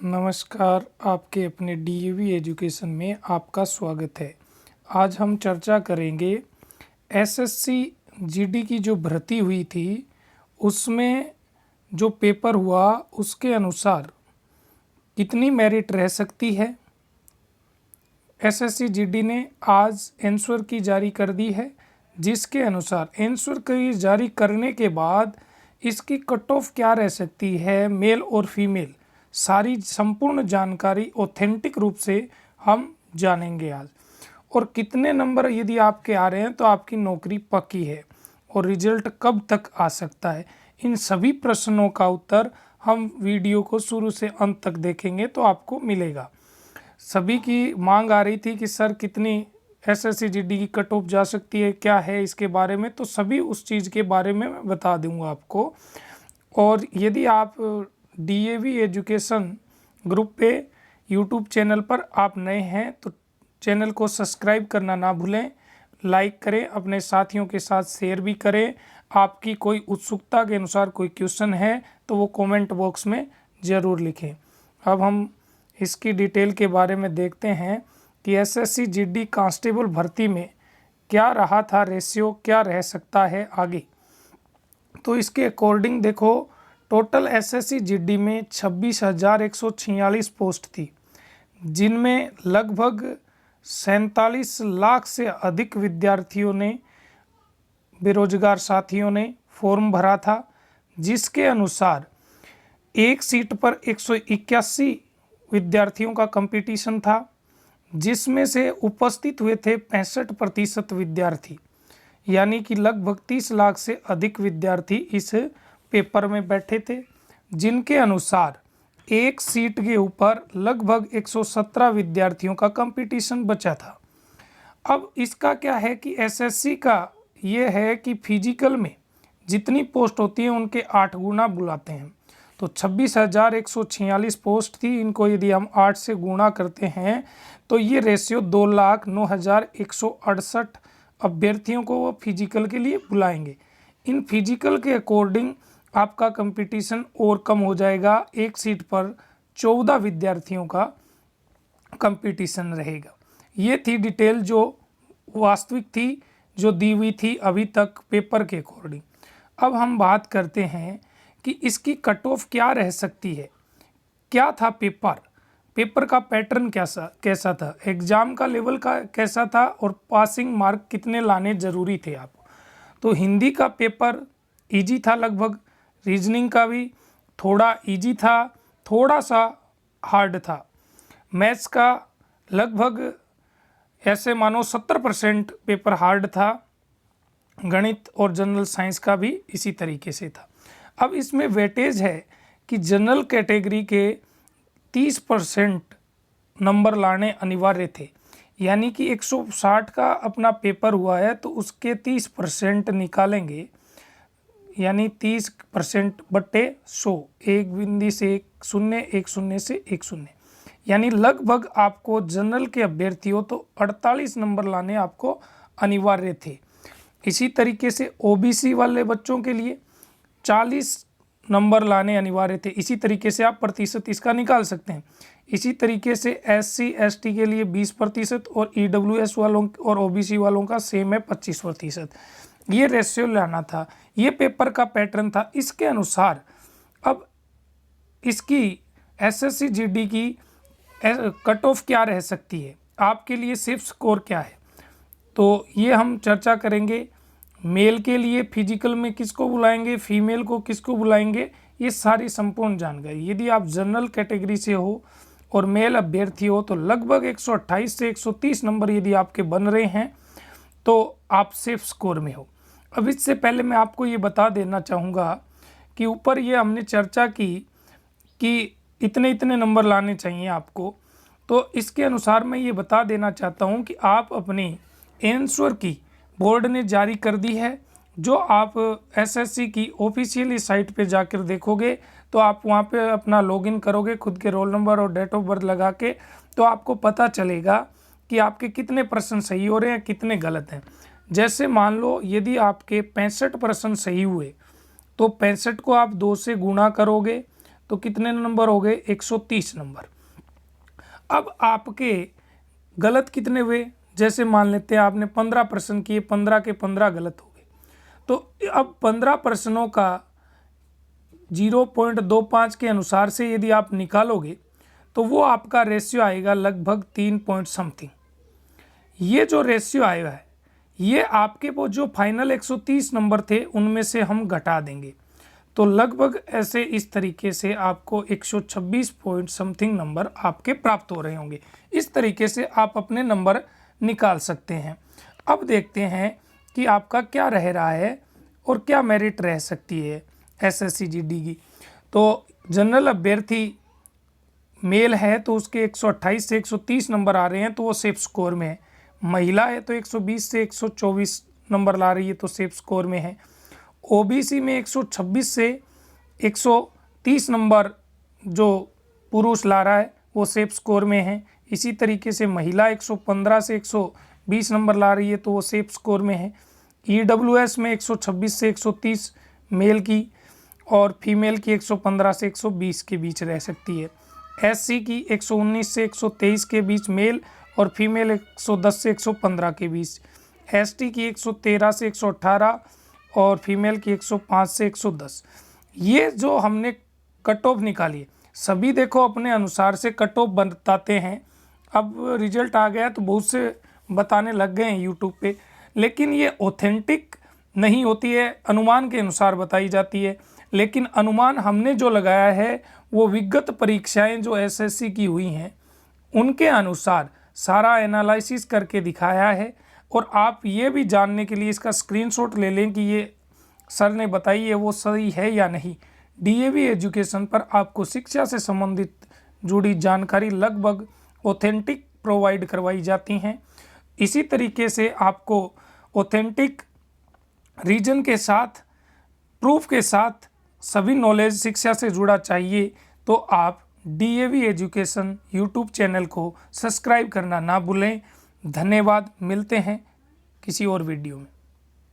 नमस्कार, आपके अपने डीएवी एजुकेशन में आपका स्वागत है। आज हम चर्चा करेंगे एसएससी जीडी की जो भर्ती हुई थी, उसमें जो पेपर हुआ उसके अनुसार कितनी मेरिट रह सकती है। एसएससी जीडी ने आज आंसर की जारी कर दी है, जिसके अनुसार आंसर की जारी करने के बाद इसकी कट ऑफ क्या रह सकती है, मेल और फीमेल, सारी संपूर्ण जानकारी ऑथेंटिक रूप से हम जानेंगे आज। और कितने नंबर यदि आपके आ रहे हैं तो आपकी नौकरी पक्की है और रिजल्ट कब तक आ सकता है, इन सभी प्रश्नों का उत्तर हम वीडियो को शुरू से अंत तक देखेंगे तो आपको मिलेगा। सभी की मांग आ रही थी कि सर कितनी एसएससी जीडी की कट ऑफ जा सकती है, क्या है इसके बारे में, तो सभी उस चीज़ के बारे में मैं बता दूंगा आपको। और यदि आप डीएवी एजुकेशन ग्रुप पे यूट्यूब चैनल पर आप नए हैं तो चैनल को सब्सक्राइब करना ना भूलें, लाइक करें, अपने साथियों के साथ शेयर भी करें। आपकी कोई उत्सुकता के अनुसार कोई क्वेश्चन है तो वो कमेंट बॉक्स में ज़रूर लिखें। अब हम इसकी डिटेल के बारे में देखते हैं कि एसएससी जीडी कांस्टेबल भर्ती में क्या रहा था रेशियो, क्या रह सकता है आगे। तो इसके अकॉर्डिंग देखो, टोटल एसएससी जीडी में 26,146 पोस्ट थी, जिनमें लगभग 47 लाख से अधिक विद्यार्थियों ने, बेरोजगार साथियों ने फॉर्म भरा था, जिसके अनुसार एक सीट पर 181 विद्यार्थियों का कंपटीशन था, जिसमें से उपस्थित हुए थे 65% विद्यार्थी, यानी कि लगभग 30 लाख से अधिक विद्यार्थी इस पेपर में बैठे थे, जिनके अनुसार एक सीट के ऊपर लगभग 117 विद्यार्थियों का कंपटीशन बचा था। अब इसका क्या है कि एसएससी का ये है कि फिजिकल में जितनी पोस्ट होती है उनके 8 गुना बुलाते हैं। तो 26,146 पोस्ट थी, इनको यदि हम 8 से गुणा करते हैं तो ये रेशियो 2,09,168 अभ्यर्थियों को वो फिजिकल के लिए बुलाएंगे। इन फिजिकल के अकॉर्डिंग आपका कंपटीशन और कम हो जाएगा, एक सीट पर 14 विद्यार्थियों का कंपटीशन रहेगा। ये थी डिटेल जो वास्तविक थी, जो दी हुई थी अभी तक पेपर के अकॉर्डिंग। अब हम बात करते हैं कि इसकी कट ऑफ क्या रह सकती है। क्या था पेपर का पैटर्न कैसा था, एग्ज़ाम का लेवल का कैसा था और पासिंग मार्क कितने लाने ज़रूरी थे आपको। तो हिंदी का पेपर इजी था लगभग, रीजनिंग का भी थोड़ा इजी था, थोड़ा सा हार्ड था। मैथ्स का लगभग ऐसे मानो 70% पेपर हार्ड था। गणित और जनरल साइंस का भी इसी तरीके से था। अब इसमें वेटेज है कि जनरल कैटेगरी के 30% नंबर लाने अनिवार्य थे, यानी कि 160 का अपना पेपर हुआ है तो उसके 30% निकालेंगे, यानी 30% बट्टे 100, एक बिंदी से एक शून्य, एक शून्य से एक शून्य, यानी लगभग आपको जनरल के अभ्यर्थी हो तो 48 नंबर लाने आपको अनिवार्य थे। इसी तरीके से ओबीसी वाले बच्चों के लिए 40 नंबर लाने अनिवार्य थे। इसी तरीके से आप प्रतिशत इसका निकाल सकते हैं। इसी तरीके से एससी एसटी के लिए 20% और ईडब्ल्यूएस वालों और ओबीसी वालों का सेम है 25%। ये रेशियो लाना था, ये पेपर का पैटर्न था। इसके अनुसार अब इसकी एसएससी जीडी की कट ऑफ क्या रह सकती है, आपके लिए सिर्फ स्कोर क्या है, तो ये हम चर्चा करेंगे। मेल के लिए फिजिकल में किसको बुलाएंगे, फीमेल को किसको बुलाएंगे, ये सारी संपूर्ण जानकारी। यदि आप जनरल कैटेगरी से हो और मेल अभ्यर्थी हो तो लगभग 128 से 130 नंबर यदि आपके बन रहे हैं तो आप सेफ स्कोर में हो। अब इससे पहले मैं आपको ये बता देना चाहूँगा कि ऊपर ये हमने चर्चा की कि इतने इतने नंबर लाने चाहिए आपको, तो इसके अनुसार मैं ये बता देना चाहता हूँ कि आप अपनी आंसर की बोर्ड ने जारी कर दी है। जो आप एसएससी की ऑफिशियली साइट पे जाकर देखोगे तो आप वहाँ पे अपना लॉगिन करोगे खुद के रोल नंबर और डेट ऑफ बर्थ लगा के, तो आपको पता चलेगा कि आपके कितने प्रश्न सही हो रहे हैं, कितने गलत हैं। जैसे मान लो यदि आपके 65% सही हुए तो 65 को आप 2 से गुणा करोगे तो कितने नंबर हो गए, 130 नंबर। अब आपके गलत कितने हुए, जैसे मान लेते हैं आपने 15 प्रश्न किए, 15 के 15 गलत हो गए, तो अब 15 प्रश्नों का 0.25 के अनुसार से यदि आप निकालोगे तो वो आपका रेशियो आएगा लगभग 3 पॉइंट समथिंग। ये जो रेशियो आया है ये आपके वो जो फाइनल 130 नंबर थे उनमें से हम घटा देंगे, तो लगभग ऐसे इस तरीके से आपको 126 पॉइंट समथिंग नंबर आपके प्राप्त हो रहे होंगे। इस तरीके से आप अपने नंबर निकाल सकते हैं। अब देखते हैं कि आपका क्या रह रहा है और क्या मेरिट रह सकती है एसएससी जीडी की। तो जनरल अभ्यर्थी मेल है तो उसके 128 से 130 नंबर आ रहे हैं, तो वो सेफ स्कोर में है। महिला है तो 120 से 124 नंबर ला रही है, तो सेफ स्कोर में है। ओबीसी में 126 से 130 नंबर जो पुरुष ला रहा है वो सेफ स्कोर में है। इसी तरीके से महिला 115 से 120 नंबर ला रही है, तो वो सेफ स्कोर में है। ईडब्ल्यूएस में 126 से 130 मेल की और फीमेल की 115 से 120 के बीच रह सकती है। एससी की 119 से 123 के बीच मेल और फीमेल 110 से 115 के बीच। एसटी की 113 से 118 और फीमेल की 105 से 110। ये जो हमने कट ऑफ निकाली, सभी देखो अपने अनुसार से कट ऑफ बताते हैं। अब रिजल्ट आ गया तो बहुत से बताने लग गए हैं यूट्यूब पे, लेकिन ये ऑथेंटिक नहीं होती है, अनुमान के अनुसार बताई जाती है। लेकिन अनुमान हमने जो लगाया है वो विगत परीक्षाएं जो एसएससी की हुई हैं उनके अनुसार सारा एनालिसिस करके दिखाया है। और आप ये भी जानने के लिए इसका स्क्रीनशॉट ले लें कि ये सर ने बताई है वो सही है या नहीं। डीएवी एजुकेशन पर आपको शिक्षा से संबंधित जुड़ी जानकारी लगभग ऑथेंटिक प्रोवाइड करवाई जाती हैं। इसी तरीके से आपको ऑथेंटिक रीजन के साथ, प्रूफ के साथ सभी नॉलेज शिक्षा से जुड़ा चाहिए, तो आप डीएवी एजुकेशन यूट्यूब चैनल को सब्सक्राइब करना ना भूलें। धन्यवाद, मिलते हैं किसी और वीडियो में।